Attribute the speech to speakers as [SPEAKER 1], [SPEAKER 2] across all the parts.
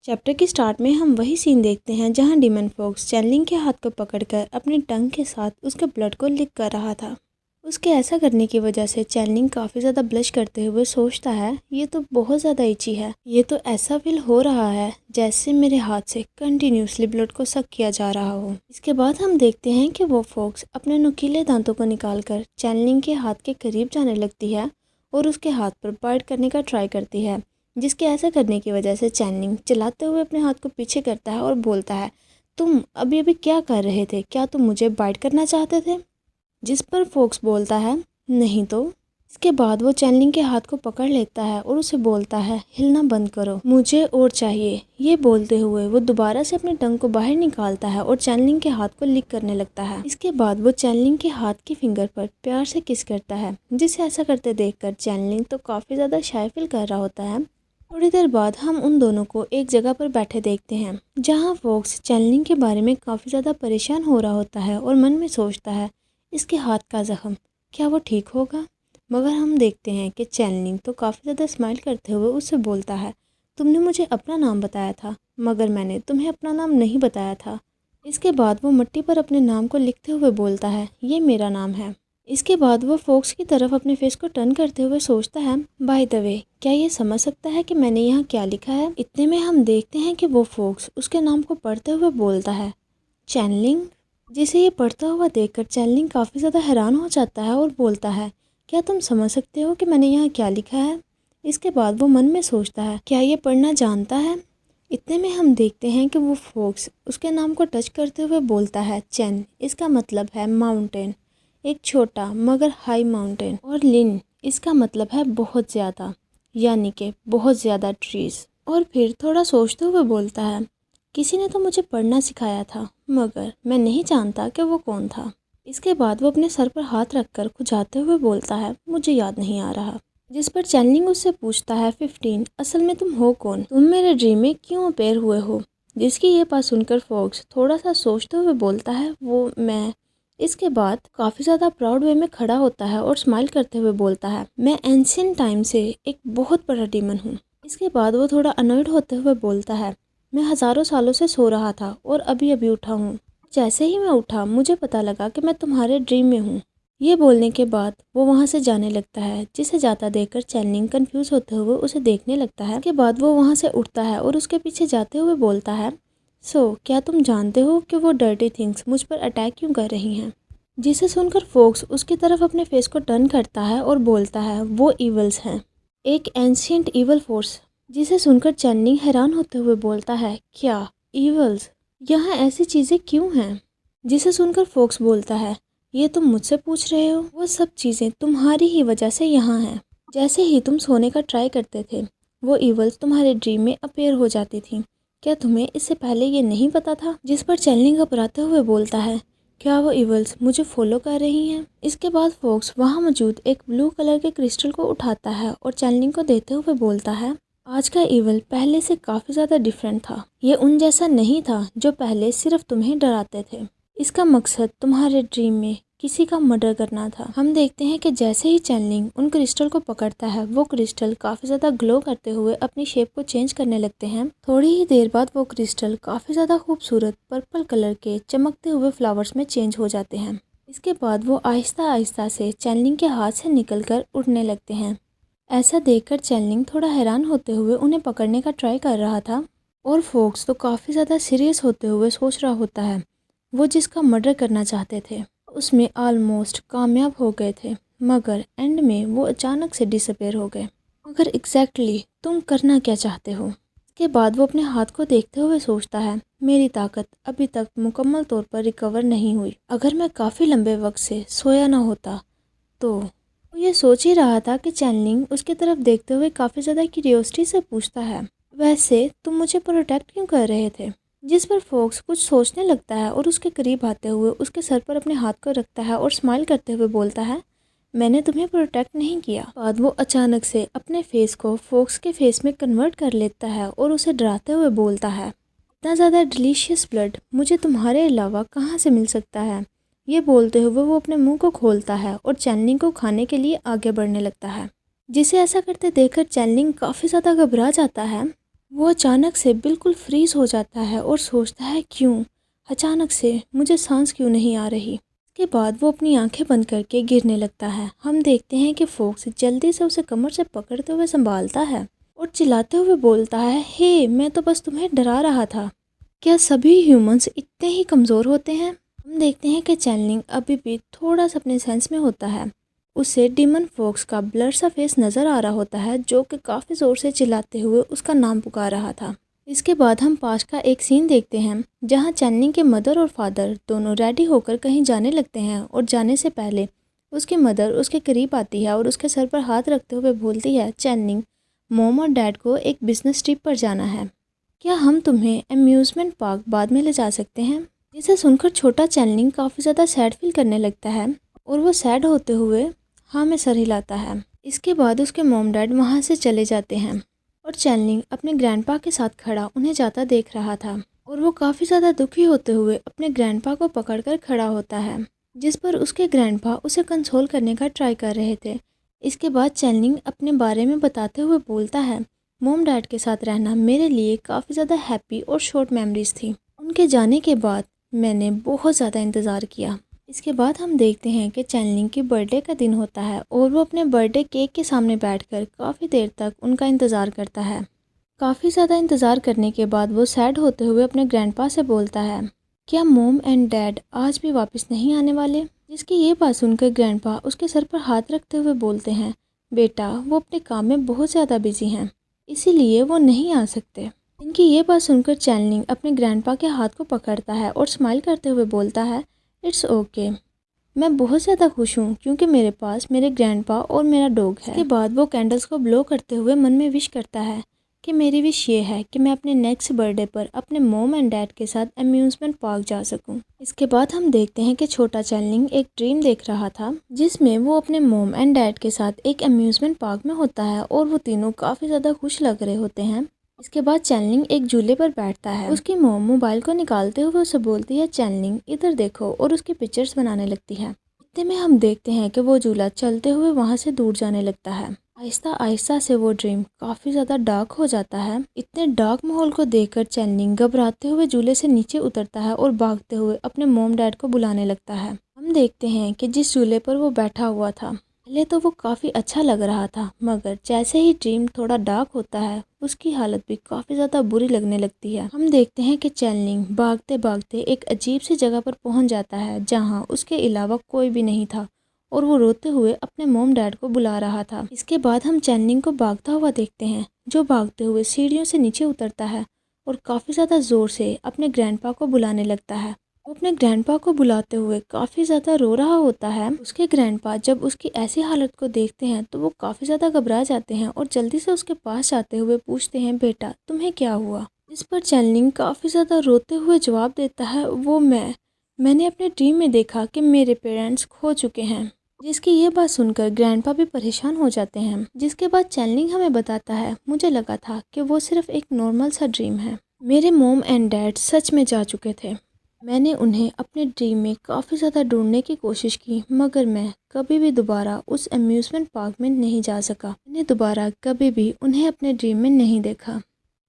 [SPEAKER 1] Chapter के start में हम वही सीन देखते हैं जहां डीमन फॉक्स चैनलिंग के हाथ को पकड़कर अपनी टंग के साथ उसके ब्लड को लिक कर रहा था। उसके ऐसा करने की वजह से चैनलिंग काफ़ी ज़्यादा ब्लश करते हुए सोचता है, ये तो बहुत ज़्यादा इची है। ये तो ऐसा फील हो रहा है जैसे मेरे हाथ से कंटिन्यूसली ब्लड को सक किया जा रहा हो। इसके बाद हम देखते हैं कि वो फॉक्स अपने नुकीले दांतों को निकालकर चैनलिंग के हाथ के करीब जाने लगती है और उसके हाथ पर बाइट करने का ट्राई करती है, जिसके ऐसा करने की वजह से चैनलिंग चिल्लाते हुए अपने हाथ को पीछे करता है और बोलता है, तुम अभी अभी क्या कर रहे थे? क्या तुम मुझे बाइट करना चाहते थे? जिस पर फॉक्स बोलता है, नहीं तो। इसके बाद वो चैनलिंग के हाथ को पकड़ लेता है और उसे बोलता है, हिलना बंद करो, मुझे और चाहिए। ये बोलते हुए वो दोबारा से अपनी टंग को बाहर निकालता है और चैनलिंग के हाथ को लिक करने लगता है। इसके बाद वो चैनलिंग के हाथ की फिंगर पर प्यार से किस करता है, जिसे ऐसा करते देखकर चैनलिंग तो काफ़ी ज़्यादा शाय फील कर रहा होता है। थोड़ी देर बाद हम उन दोनों को एक जगह पर बैठे देखते हैं जहां फॉक्स चैनलिंग के बारे में काफ़ी ज़्यादा परेशान हो रहा होता है और मन में सोचता है, इसके हाथ का ज़ख्म क्या वो ठीक होगा? मगर हम देखते हैं कि चैनलिंग तो काफ़ी ज़्यादा स्माइल करते हुए उससे बोलता है, तुमने मुझे अपना नाम बताया था मगर मैंने तुम्हें अपना नाम नहीं बताया था। इसके बाद वो मिट्टी पर अपने नाम को लिखते हुए बोलता है, ये मेरा नाम है। इसके बाद वो फॉक्स की तरफ अपने फेस को टर्न करते हुए सोचता है, बाय द वे क्या ये समझ सकता है कि मैंने यहाँ क्या लिखा है? इतने में हम देखते हैं कि वो फॉक्स उसके नाम को पढ़ते हुए बोलता है, चैनलिंग। जिसे ये पढ़ता हुआ देखकर चैनलिंग काफ़ी ज़्यादा हैरान हो जाता है और बोलता है, क्या तुम समझ सकते हो कि मैंने यहाँ क्या लिखा है? इसके बाद वो मन में सोचता है, क्या ये पढ़ना जानता है? इतने में हम देखते हैं कि वो फॉक्स उसके नाम को टच करते हुए बोलता है, चैन, इसका मतलब है माउंटेन, एक छोटा मगर हाई माउंटेन। और लिन, इसका मतलब है बहुत ज़्यादा, यानी कि बहुत ज़्यादा ट्रीज़। और फिर थोड़ा सोचते हुए बोलता है, किसी ने तो मुझे पढ़ना सिखाया था मगर मैं नहीं जानता कि वो कौन था। इसके बाद वो अपने सर पर हाथ रखकर खुजाते हुए बोलता है, मुझे याद नहीं आ रहा। जिस पर चैनलिंग उससे पूछता है, 15, असल में तुम हो कौन? तुम मेरे ड्रीम में क्यों अपेयर हुए हो? जिसकी ये बात सुनकर फॉक्स थोड़ा सा सोचते हुए बोलता है, वो मैं। इसके बाद काफ़ी ज़्यादा प्राउड वे में खड़ा होता है और स्माइल करते हुए बोलता है, मैं एंशिएंट टाइम से एक बहुत बड़ा डीमन हूँ। इसके बाद वो थोड़ा अनॉयड होते हुए बोलता है, मैं हज़ारों सालों से सो रहा था और अभी अभी उठा हूँ। जैसे ही मैं उठा मुझे पता लगा कि मैं तुम्हारे ड्रीम में हूँ। ये बोलने के बाद वो वहाँ से जाने लगता है, जिसे जाता देखकर चैनलिंग कंफ्यूज होते हुए उसे देखने लगता है। के बाद वो वहाँ से उठता है और उसके पीछे जाते हुए बोलता है, क्या तुम जानते हो कि वो डर्टी थिंग्स मुझ पर अटैक क्यों कर रही हैं? जिसे सुनकर फॉक्स उसकी तरफ अपने फेस को टर्न करता है और बोलता है, वो ईवल्स हैं, एक एंशिएंट ईवल फोर्स। जिसे सुनकर चैनलिंग हैरान होते हुए बोलता है, क्या ईवल्स? यहाँ ऐसी चीज़ें क्यों हैं? जिसे सुनकर फॉक्स बोलता है, ये तुम मुझसे पूछ रहे हो? वो सब चीज़ें तुम्हारी ही वजह से यहाँ हैं। जैसे ही तुम सोने का ट्राई करते थे वो ईवल्स तुम्हारे ड्रीम में अपेयर हो जाती थी। क्या तुम्हें इससे पहले ये नहीं पता था? जिस पर चैनलिंग घबराते हुए बोलता है, क्या वो ईवल्स मुझे फॉलो कर रही हैं? इसके बाद फॉक्स वहाँ मौजूद एक ब्लू कलर के क्रिस्टल को उठाता है और चैनलिंग को देते हुए बोलता है, आज का ईवल पहले से काफ़ी ज़्यादा डिफरेंट था। ये उन जैसा नहीं था जो पहले सिर्फ तुम्हें डराते थे। इसका मकसद तुम्हारे ड्रीम में किसी का मर्डर करना था। हम देखते हैं कि जैसे ही चैनलिंग उन क्रिस्टल को पकड़ता है, वो क्रिस्टल काफ़ी ज़्यादा ग्लो करते हुए अपनी शेप को चेंज करने लगते हैं। थोड़ी ही देर बाद वो क्रिस्टल काफ़ी ज़्यादा खूबसूरत पर्पल कलर के चमकते हुए फ्लावर्स में चेंज हो जाते हैं। इसके बाद वो आहिस्ता आहिस्ता से चैनलिंग के हाथ से निकलकर उड़ने लगते हैं। ऐसा देखकर चैनलिंग थोड़ा हैरान होते हुए उन्हें पकड़ने का ट्राई कर रहा था और फॉक्स तो काफ़ी ज़्यादा सीरियस होते हुए सोच रहा होता है, वो जिसका मर्डर करना चाहते थे उसमें ऑलमोस्ट कामयाब हो गए थे, मगर एंड में वो अचानक से डिसअपेयर हो गए। मगर एग्जैक्टली तुम करना क्या चाहते हो? इसके बाद वो अपने हाथ को देखते हुए सोचता है, मेरी ताकत अभी तक मुकम्मल तौर पर रिकवर नहीं हुई। अगर मैं काफ़ी लंबे वक्त से सोया ना होता तो। वो ये सोच ही रहा था कि चैनलिंग उसकी तरफ देखते हुए काफ़ी ज़्यादा क्यूरियोसिटी से पूछता है, वैसे तुम मुझे प्रोटेक्ट क्यों कर रहे थे? जिस पर फॉक्स कुछ सोचने लगता है और उसके करीब आते हुए उसके सर पर अपने हाथ को रखता है और स्माइल करते हुए बोलता है, मैंने तुम्हें प्रोटेक्ट नहीं किया। बाद वो अचानक से अपने फेस को फॉक्स के फेस में कन्वर्ट कर लेता है और उसे डराते हुए बोलता है, इतना ज़्यादा डिलीशियस ब्लड मुझे तुम्हारे अलावा कहाँ से मिल सकता है? ये बोलते हुए वो अपने मुंह को खोलता है और चैनलिंग को खाने के लिए आगे बढ़ने लगता है। जिसे ऐसा करते देखकर चैनलिंग काफ़ी ज़्यादा घबरा जाता है वो अचानक से बिल्कुल फ्रीज हो जाता है और सोचता है क्यों अचानक से मुझे सांस क्यों नहीं आ रही। इसके बाद वो अपनी आंखें बंद करके गिरने लगता है। हम देखते हैं कि फोक्स जल्दी से उसे कमर से पकड़ते हुए संभालता है और चिल्लाते हुए बोलता है, हे मैं तो बस तुम्हें डरा रहा था। क्या सभी ह्यूमंस इतने ही कमज़ोर होते हैं? हम देखते हैं कि चैनलिंग अभी भी थोड़ा सा अपने सेंस में होता है। उसे डीमन फोक्स का ब्लर सा फेस नज़र आ रहा होता है जो कि काफ़ी ज़ोर से चिल्लाते हुए उसका नाम पुकार रहा था। इसके बाद हम पास का एक सीन देखते हैं जहां चैनलिंग के मदर और फादर दोनों रेडी होकर कहीं जाने लगते हैं और जाने से पहले उसकी मदर उसके करीब आती है और उसके सर पर हाथ रखते हुए बोलती है, चैनलिंग मॉम और डैड को एक बिजनेस ट्रिप पर जाना है, क्या हम तुम्हें अम्यूज़मेंट पार्क बाद में ले जा सकते हैं। जिसे सुनकर छोटा चैनलिंग काफ़ी ज़्यादा सैड फील करने लगता है और वो सैड होते हुए हाँ में सर हिलाता है। इसके बाद उसके मॉम डैड वहाँ से चले जाते हैं और चैनलिंग अपने ग्रैंडपा के साथ खड़ा उन्हें जाता देख रहा था और वो काफ़ी ज़्यादा दुखी होते हुए अपने ग्रैंडपा को पकड़कर खड़ा होता है, जिस पर उसके ग्रैंडपा उसे कंसोल करने का ट्राई कर रहे थे। इसके बाद चैनलिंग अपने बारे में बताते हुए बोलता है, मॉम डैड के साथ रहना मेरे लिए काफ़ी ज़्यादा हैप्पी और शॉर्ट मेमोरीज थी। उनके जाने के बाद मैंने बहुत ज़्यादा इंतज़ार किया। इसके बाद हम देखते हैं कि चैनलिंग की बर्थडे का दिन होता है और वो अपने बर्थडे केक के सामने बैठकर काफ़ी देर तक उनका इंतज़ार करता है। काफ़ी ज़्यादा इंतज़ार करने के बाद वो सैड होते हुए अपने ग्रैंडपा से बोलता है, क्या मॉम एंड डैड आज भी वापस नहीं आने वाले। जिसकी ये बात सुनकर ग्रैंडपा उसके सर पर हाथ रखते हुए बोलते हैं, बेटा वो अपने काम में बहुत ज़्यादा बिजी हैं, इसीलिए वो नहीं आ सकते। इनकी ये बात सुनकर चैनलिंग अपने ग्रैंडपा के हाथ को पकड़ता है और स्माइल करते हुए बोलता है, इट्स ओके, मैं बहुत ज़्यादा खुश हूँ क्योंकि मेरे पास मेरे ग्रैंडपा और मेरा डॉग है। इसके बाद वो कैंडल्स को ब्लो करते हुए मन में विश करता है कि मेरी विश ये है कि मैं अपने नेक्स्ट बर्थडे पर अपने मॉम एंड डैड के साथ अम्यूज़मेंट पार्क जा सकूं। इसके बाद हम देखते हैं कि छोटा चैनलिंग एक ड्रीम देख रहा था जिसमें वो अपने मॉम एंड डैड के साथ एक अम्यूज़मेंट पार्क में होता है और वो तीनों काफ़ी ज़्यादा खुश लग रहे होते हैं। इसके बाद चैनलिंग एक झूले पर बैठता है। उसकी मॉम मोबाइल को निकालते हुए उसे बोलती है, चैनलिंग इधर देखो, और उसकी पिक्चर्स बनाने लगती है। इतने में हम देखते हैं कि वो झूला चलते हुए वहाँ से दूर जाने लगता है। आहिस्ता आहिस्ता से वो ड्रीम काफ़ी ज़्यादा डार्क हो जाता है। इतने डार्क माहौल को देखकर चैनलिंग घबराते हुए झूले से नीचे उतरता है और भागते हुए अपने मॉम डैड को बुलाने लगता है। हम देखते हैं कि जिस झूले पर वो बैठा हुआ था पहले तो वो काफ़ी अच्छा लग रहा था, मगर जैसे ही ड्रीम थोड़ा डार्क होता है उसकी हालत भी काफ़ी ज़्यादा बुरी लगने लगती है। हम देखते हैं कि चैनलिंग भागते भागते एक अजीब सी जगह पर पहुंच जाता है जहां उसके अलावा कोई भी नहीं था और वो रोते हुए अपने मॉम डैड को बुला रहा था। इसके बाद हम चैनलिंग को भागता हुआ देखते हैं जो भागते हुए सीढ़ियों से नीचे उतरता है और काफ़ी ज़्यादा ज़ोर से अपने ग्रैंडपा को बुलाने लगता है। वो अपने ग्रैंडपा को बुलाते हुए काफ़ी ज़्यादा रो रहा होता है। उसके ग्रैंडपा जब उसकी ऐसी हालत को देखते हैं तो वो काफ़ी ज़्यादा घबरा जाते हैं और जल्दी से उसके पास जाते हुए पूछते हैं, बेटा तुम्हें क्या हुआ। इस पर चैनलिंग काफ़ी ज़्यादा रोते हुए जवाब देता है, वो मैंने अपने ड्रीम में देखा कि मेरे पेरेंट्स खो चुके हैं। जिसकी ये बात सुनकर ग्रैंडपा भी परेशान हो जाते हैं। जिसके बाद चैनलिंग हमें बताता है, मुझे लगा था कि वो सिर्फ एक नॉर्मल सा ड्रीम है, मेरे मॉम एंड डैड सच में जा चुके थे। मैंने उन्हें अपने ड्रीम में काफ़ी ज़्यादा ढूंढने की कोशिश की मगर मैं कभी भी दोबारा उस अम्यूज़मेंट पार्क में नहीं जा सका। मैंने दोबारा कभी भी उन्हें अपने ड्रीम में नहीं देखा।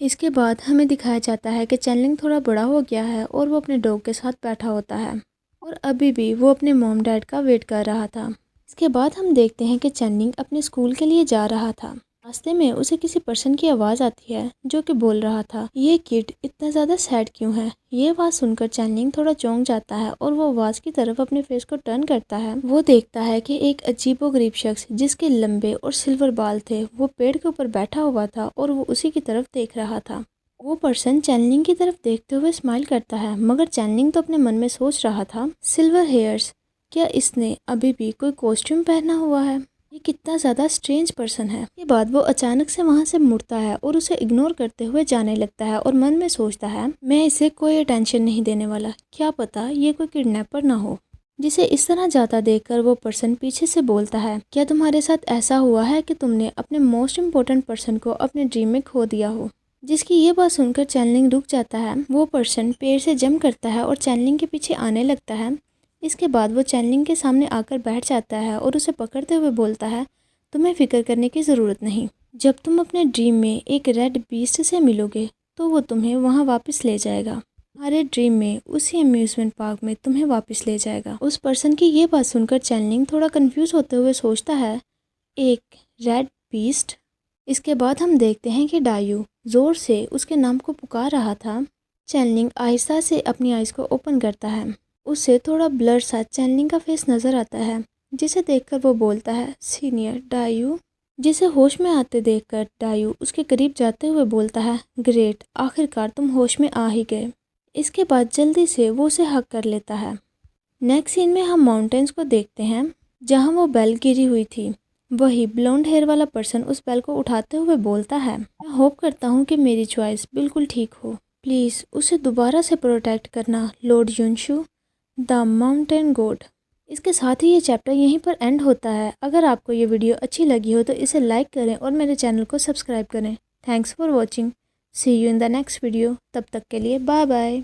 [SPEAKER 1] इसके बाद हमें दिखाया जाता है कि चैनलिंग थोड़ा बड़ा हो गया है और वो अपने डॉग के साथ बैठा होता है और अभी भी वो अपने मॉम डैड का वेट कर रहा था। इसके बाद हम देखते हैं कि चैनलिंग अपने स्कूल के लिए जा रहा था। रास्ते में उसे किसी पर्सन की आवाज़ आती है जो कि बोल रहा था, ये किड इतना ज़्यादा सैड क्यों है। ये आवाज़ सुनकर चैनलिंग थोड़ा चौंक जाता है और वो आवाज़ की तरफ अपने फेस को टर्न करता है। वो देखता है कि एक अजीबोगरीब शख्स जिसके लंबे और सिल्वर बाल थे वो पेड़ के ऊपर बैठा हुआ था और वो उसी की तरफ देख रहा था। वो पर्सन चैनलिंग की तरफ देखते हुए स्माइल करता है मगर चैनलिंग तो अपने मन में सोच रहा था, सिल्वर हेयर्स, क्या इसने अभी भी कोई कॉस्ट्यूम पहना हुआ है, ये कितना ज़्यादा स्ट्रेंज पर्सन है। ये बात वो अचानक से वहाँ से मुड़ता है और उसे इग्नोर करते हुए जाने लगता है और मन में सोचता है, मैं इसे कोई अटेंशन नहीं देने वाला, क्या पता ये कोई किडनैपर ना हो। जिसे इस तरह जाता देखकर वो पर्सन पीछे से बोलता है, क्या तुम्हारे साथ ऐसा हुआ है कि तुमने अपने मोस्ट इम्पोर्टेंट पर्सन को अपने ड्रीम में खो दिया हो। जिसकी ये बात सुनकर चैनलिंग रुक जाता है। वो पर्सन पेड़ से जंप करता है और चैनलिंग के पीछे आने लगता है। इसके बाद वो चैनलिंग के सामने आकर बैठ जाता है और उसे पकड़ते हुए बोलता है, तुम्हें फ़िक्र करने की ज़रूरत नहीं, जब तुम अपने ड्रीम में एक रेड बीस्ट से मिलोगे तो वो तुम्हें वहाँ वापस ले जाएगा, तुम्हारे ड्रीम में उसी अम्यूज़मेंट पार्क में तुम्हें वापस ले जाएगा। उस पर्सन की ये बात सुनकर चैनलिंग थोड़ा कंफ्यूज होते हुए सोचता है, एक रेड बीस्ट। इसके बाद हम देखते हैं कि डायू ज़ोर से उसके नाम को पुकार रहा था। चैनलिंग आहिस्ता से अपनी आइज़ को ओपन करता है। उससे थोड़ा ब्लर सा चैनलिंग का फेस नज़र आता है, जिसे देखकर वो बोलता है, सीनियर डायू। जिसे होश में आते देखकर डायू उसके करीब जाते हुए बोलता है, ग्रेट, आखिरकार तुम होश में आ ही गए। इसके बाद जल्दी से वो उसे हक कर लेता है। नेक्स्ट सीन में हम माउंटेन्स को देखते हैं जहाँ वो बेल गिरी हुई थी। वही ब्लॉन्ड हेयर वाला पर्सन उस बेल को उठाते हुए बोलता है, मैं होप करता हूँ कि मेरी चॉइस बिल्कुल ठीक हो। प्लीज़ उसे दोबारा से प्रोटेक्ट करना, लॉर्ड युनशु, द माउंटेन गॉड। इसके साथ ही ये चैप्टर यहीं पर एंड होता है। अगर आपको ये वीडियो अच्छी लगी हो तो इसे लाइक करें और मेरे चैनल को सब्सक्राइब करें। Thanks for watching. See you in the next video. तब तक के लिए बाय बाय।